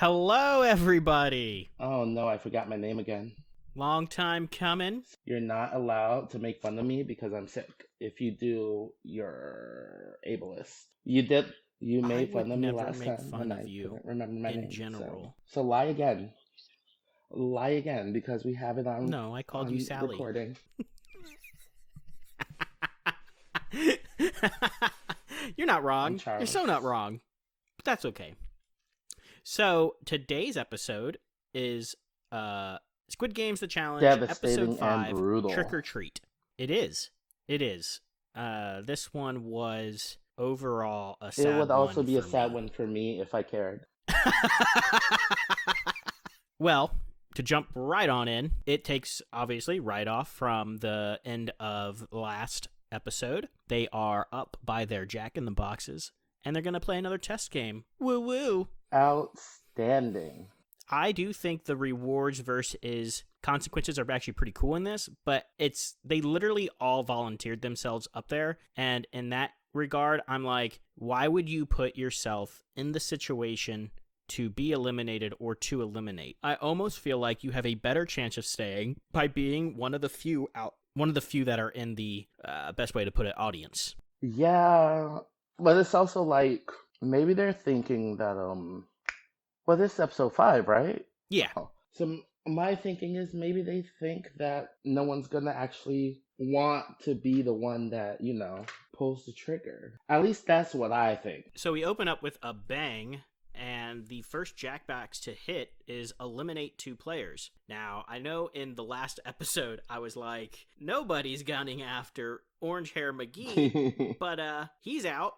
Hello, everybody. Oh no, I forgot my name again. Long time coming. You're not allowed to make fun of me because I'm sick. If you do, you're ableist. You I made would fun of me never last make time fun and of I you couldn't remember my in name. So general. so lie again. Lie again because we have it No, I called you on Sally. recording. You're not I'm wrong. You're Charles. so not wrong. But that's okay. So, today's episode is Squid Games The Challenge, Devastating Episode 5, and brutal. Trick or Treat. It is. This one was overall a sad one. It would also be a for sad me. one for me if I cared. Well, to jump right on in, it takes obviously right off from the end of last episode. They are up by their Jack in the Boxes, and they're going to play another test game. Woo woo. Outstanding. I do think the rewards versus consequences are actually pretty cool in this, but they literally all volunteered themselves up there, and in that regard, I'm like, why would you put yourself in the situation to be eliminated or to eliminate? I almost feel like you have a better chance of staying by being one of the few that are in the best way to put it, audience. Yeah, but it's also like maybe they're thinking that well, this is episode 5, right? Yeah. Oh. So my thinking is maybe they think that no one's gonna actually want to be the one that, pulls the trigger. At least that's what I think. So we open up with a bang, and the first jackbox to hit is eliminate 2 players. Now, I know in the last episode, I was like, nobody's gunning after Orange Hair McGee, but he's out.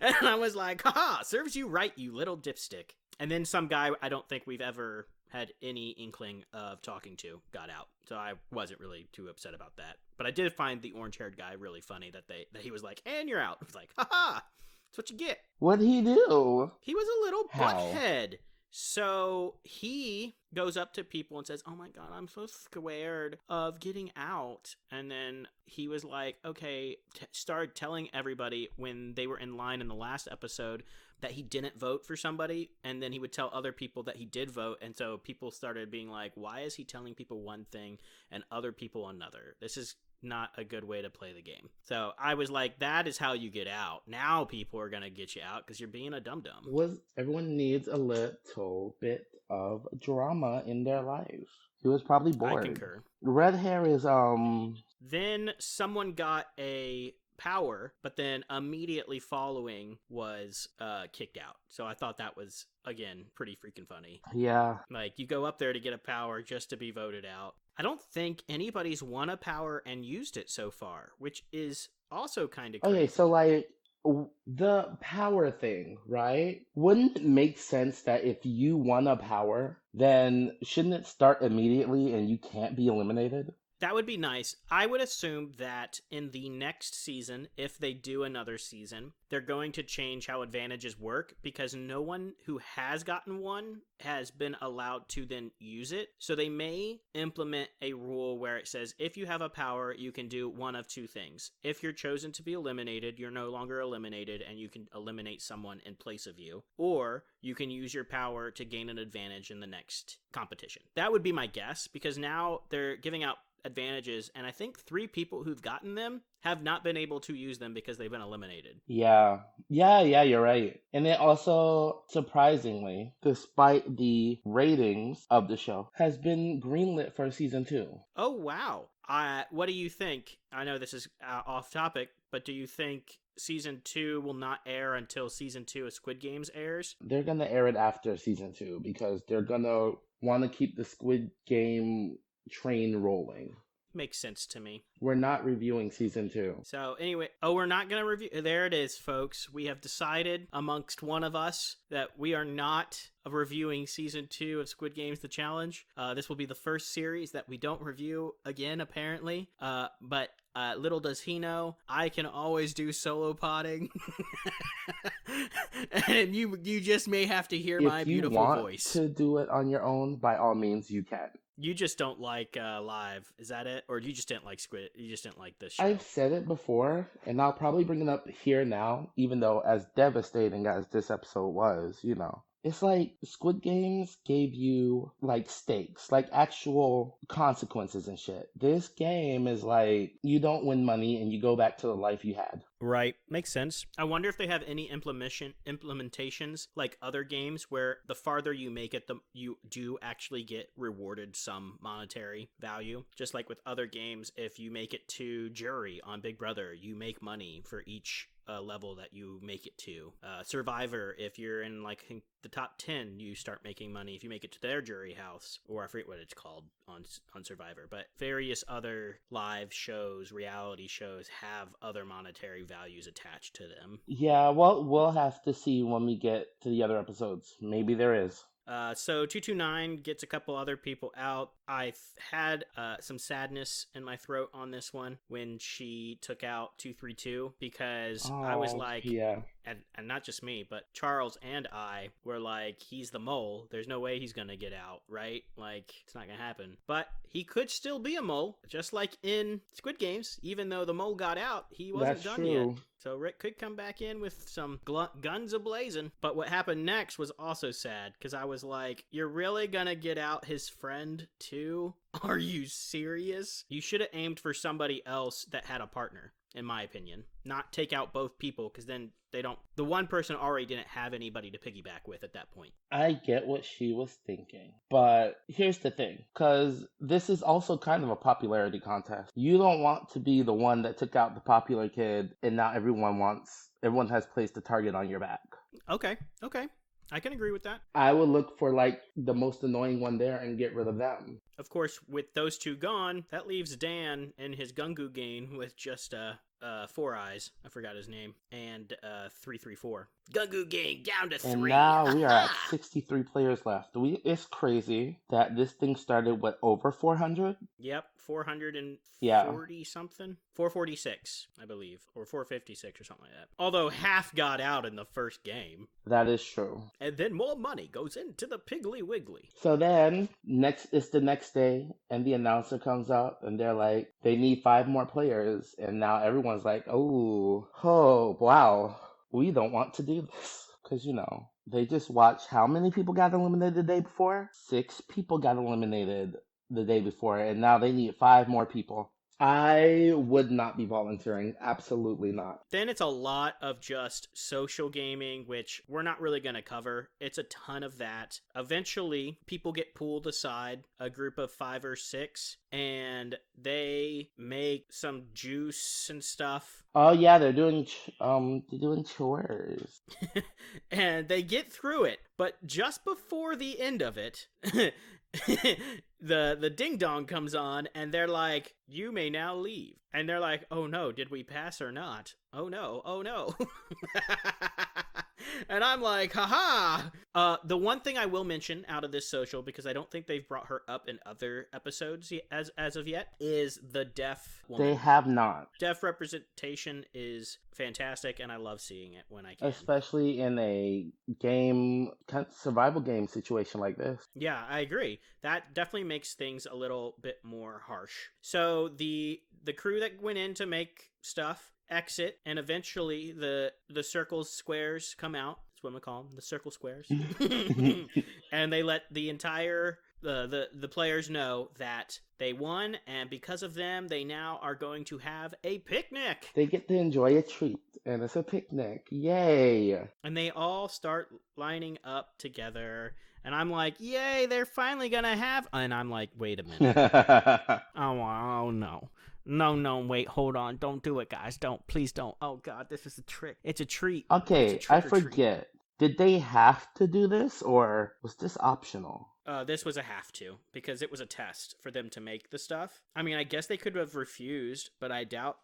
And I was like, haha, serves you right, you little dipstick. And then some guy I don't think we've ever had any inkling of talking to got out. So I wasn't really too upset about that. But I did find the orange-haired guy really funny that he was like, and you're out. I was like, haha, that's what you get. What'd he do? He was a little How? butthead. So he goes up to people and says, oh my god, I'm so scared of getting out. And then he was like, okay, started telling everybody when they were in line in the last episode that he didn't vote for somebody. And then he would tell other people that he did vote. And so people started being like, why is he telling people one thing and other people another? This is not a good way to play the game. So I was like, that is how you get out. Now people are going to get you out because you're being a dum-dum. Everyone needs a little bit of drama in their life. He was probably bored. I concur. Red hair is Then someone got a power, but then immediately following was kicked out. So I thought that was, again, pretty freaking funny. Yeah. Like, you go up there to get a power just to be voted out. I don't think anybody's won a power and used it so far, which is also kind of crazy. Okay, so like the power thing, right? Wouldn't it make sense that if you won a power, then shouldn't it start immediately and you can't be eliminated? That would be nice. I would assume that in the next season, if they do another season, they're going to change how advantages work because no one who has gotten one has been allowed to then use it. So they may implement a rule where it says if you have a power, you can do one of 2 things. If you're chosen to be eliminated, you're no longer eliminated and you can eliminate someone in place of you. Or you can use your power to gain an advantage in the next competition. That would be my guess because now they're giving out advantages, and I think 3 people who've gotten them have not been able to use them because they've been eliminated. Yeah, you're right. And it also, surprisingly, despite the ratings of the show, has been greenlit for season 2. Oh, wow. What do you think? I know this is off topic, but do you think season 2 will not air until season 2 of Squid Games airs? They're gonna air it after season 2 because they're gonna want to keep the Squid Game train rolling. Makes sense to me. We're not reviewing season 2. So anyway, we're not going to review. There it is, folks. We have decided amongst one of us that we are not reviewing season 2 of Squid Games The Challenge. This will be the first series that we don't review again, apparently. But little does he know, I can always do solo potting. And you just may have to hear my beautiful voice. If you want to do it on your own, by all means, you can. You just don't like live, is that it? Or you just didn't like Squid? You just didn't like this show? I've said it before, and I'll probably bring it up here now, even though as devastating as this episode was, It's like Squid Games gave you like stakes, like actual consequences and shit. This game is like you don't win money and you go back to the life you had. Right. Makes sense. I wonder if they have any implementations like other games where the farther you make it, the you do actually get rewarded some monetary value. Just like with other games, if you make it to jury on Big Brother, you make money for each level that you make it to. Survivor, if you're in like the top 10, you start making money if you make it to their jury house, or I forget what it's called on Survivor. But various other live shows, reality shows, have other monetary values attached to them. Yeah, well, we'll have to see when we get to the other episodes. Maybe there is. So 229 gets a couple other people out. I had some sadness in my throat on this one when she took out 232 because I was Oh, like, yeah. and not just me, but Charles and I were like, he's the mole. There's no way he's gonna get out, right? Like, it's not gonna happen. But he could still be a mole, just like in Squid Games. Even though the mole got out, he wasn't That's done yet. true. So Rick could come back in with some guns a-blazing. But what happened next was also sad, because I was like, you're really gonna get out his friend too? Are you serious? You should have aimed for somebody else that had a partner, in my opinion. Not take out both people, because then the one person already didn't have anybody to piggyback with at that point. I get what she was thinking. But here's the thing, because this is also kind of a popularity contest. You don't want to be the one that took out the popular kid and now everyone has placed a target on your back. Okay. I can agree with that. I would look for like the most annoying one there and get rid of them. Of course, with those two gone, that leaves Dan in his Gungu game with just Four Eyes. I forgot his name. And 334. Gungu gang down to 3. And now we are at 63 players left. It's crazy that this thing started with over 400. Yep, 440 something. 446, I believe, or 456 or something like that. Although half got out in the first game. That is true. And then more money goes into the Piggly Wiggly. So then it's the next day and the announcer comes up and they're like, they need 5 more players. And now everyone's like, oh, wow. We don't want to do this. Because, they just watched how many people got eliminated the day before? 6 people got eliminated the day before. And now they need 5 more people. I would not be volunteering. Absolutely not. Then it's a lot of just social gaming, which we're not really going to cover. It's a ton of that. Eventually, people get pulled aside, a group of 5 or 6, and they make some juice and stuff. Oh yeah, they're doing chores. And they get through it, but just before the end of it, the ding dong comes on and they're like, you may now leave. And they're like, oh no, did we pass or not? Oh no. And I'm like, haha. The one thing I will mention out of this social, because I don't think they've brought her up in other episodes as of yet, is the deaf woman. They have not. Deaf representation is fantastic, and I love seeing it when I can. Especially in a survival game situation like this. Yeah, I agree. That definitely makes things a little bit more harsh. So the crew that went in to make stuff exit, and eventually the circle squares come out. That's what we call them, the circle squares. And they let the entire the players know that they won, and because of them, they now are going to have a picnic. They get to enjoy a treat, and it's a picnic. Yay! And they all start lining up together, and I'm like, yay, they're finally gonna have... And I'm like, wait a minute. Oh, no. No, wait, hold on. Don't do it, guys. Please don't. Oh, God, this is a trick. It's a treat. Okay, I forget. Did they have to do this, or was this optional? This was a have to, because it was a test for them to make the stuff. I mean, I guess they could have refused, but I doubt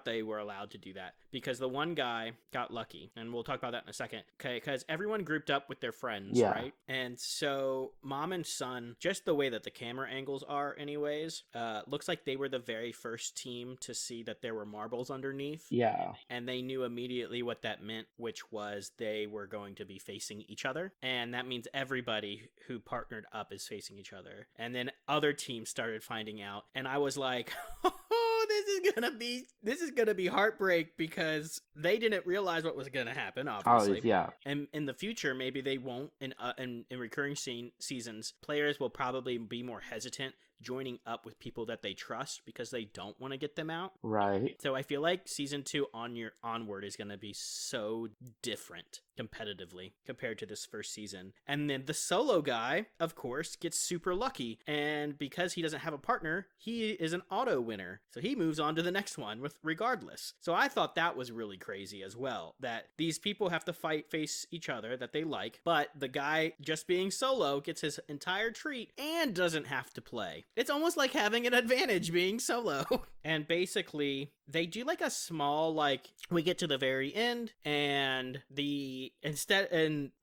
they were allowed to do that, because the one guy got lucky, and we'll talk about that in a second. Okay, because everyone grouped up with their friends, right? And so mom and son, just the way that the camera angles are anyways, looks like they were the very first team to see that there were marbles underneath. Yeah. And they knew immediately what that meant, which was they were going to be facing each other. And that means everybody who partnered up is facing each other. And then other teams started finding out, and I was like, oh, this is gonna be heartbreak because they didn't realize what was gonna happen, Oh, obviously. yeah. And in the future, maybe they won't. In recurring seasons, players will probably be more hesitant joining up with people that they trust because they don't want to get them out. Right. So I feel like season 2 onward is going to be so different competitively compared to this first season. And then the solo guy, of course, gets super lucky. And because he doesn't have a partner, he is an auto winner. So he moves on to the next one regardless. So I thought that was really crazy as well, that these people have to face each other that they like, but the guy just being solo gets his entire treat and doesn't have to play. It's almost like having an advantage being solo. And basically, they do like a small, like, we get to the very end, and they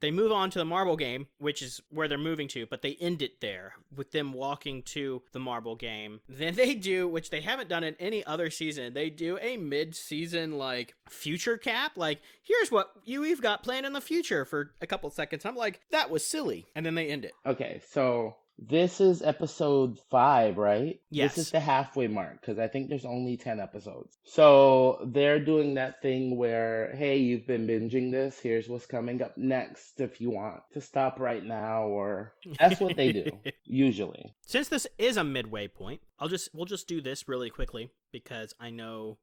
move on to the marble game, which is where they're moving to, but they end it there with them walking to the marble game. Then they do, which they haven't done in any other season, they do a mid-season, like, future cap. Like, here's what we've got planned in the future for a couple seconds. I'm like, that was silly. And then they end it. Okay, so this is episode 5, right? Yes. This is the halfway mark because I think there's only 10 episodes. So they're doing that thing where, hey, you've been binging this. Here's what's coming up next if you want to stop right now, or that's what they do usually. Since this is a midway point, we'll just do this really quickly because I know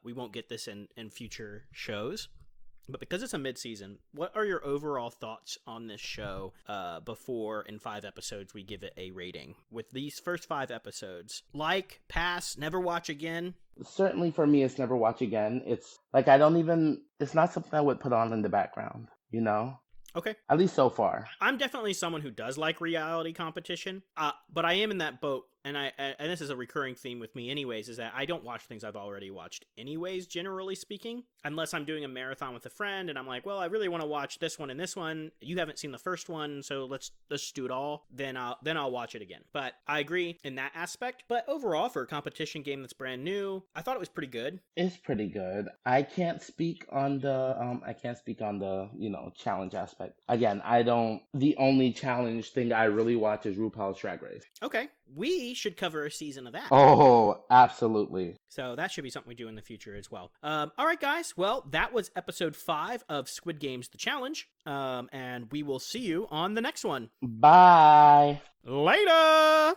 we won't get this in future shows. But because it's a mid-season, what are your overall thoughts on this show before in 5 episodes we give it a rating? With these first 5 episodes, like, pass, never watch again? Certainly for me, it's never watch again. It's like it's not something I would put on in the background, you know? Okay. At least so far. I'm definitely someone who does like reality competition, but I am in that boat, and this is a recurring theme with me anyways, is that I don't watch things I've already watched anyways, generally speaking, unless I'm doing a marathon with a friend, and I'm like, well, I really want to watch this one and this one. You haven't seen the first one, so let's do it all. Then I'll watch it again. But I agree in that aspect. But overall, for a competition game that's brand new, I thought it was pretty good. It's pretty good. I can't speak on the challenge aspect. Again, the only challenge thing I really watch is RuPaul's Drag Race. Okay. We should cover a season of that. Oh, absolutely. So that should be something we do in the future as well. All right, guys. Well, that was episode 5 of Squid Games The Challenge. And we will see you on the next one. Bye. Later!